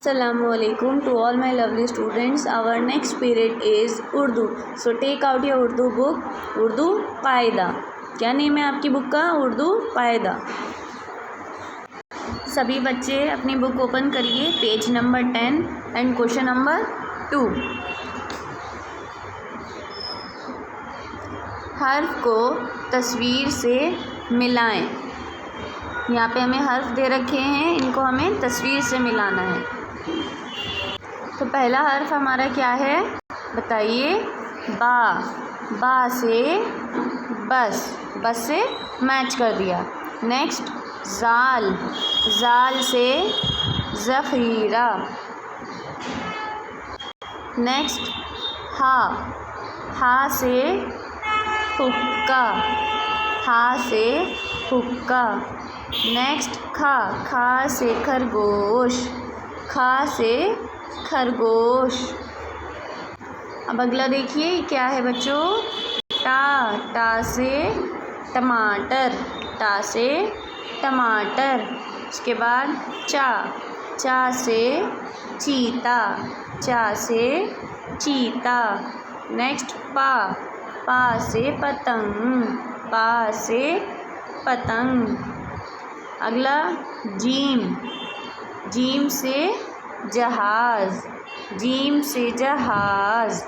Assalamualaikum to all my lovely students. Our next period is Urdu. So take out your Urdu book. Urdu कायदा. क्या name है आपकी book का? उर्दू कायदा. सभी बच्चे अपनी बुक ओपन करिए. Page number 10 and question number 2. हर्फ को तस्वीर से मिलाएं. यहाँ पे हमें हर्फ दे रखे हैं, इनको हमें तस्वीर से मिलाना है. तो पहला हर्फ हमारा क्या है बताइए? बा. बा से बस. बस से मैच कर दिया. नेक्स्ट जाल. जाल से ज़ख़ीरा. नेक्स्ट हा. हा से हुक्का. हा से हुक्का. नेक्स्ट खा. खा से खरगोश. खा से खरगोश. अब अगला देखिए क्या है बच्चों? टा. टा से टमाटर. टा से टमाटर. उसके बाद चा. चा से चीता. चा से चीता. नेक्स्ट पा. पा से पतंग. पा से पतंग. अगला जीम. जीम से जहाज़. जीम से जहाज़.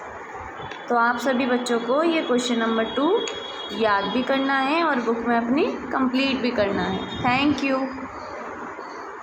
तो आप सभी बच्चों को ये क्वेश्चन नंबर 2 याद भी करना है और बुक में अपनी कंप्लीट भी करना है. Thank you.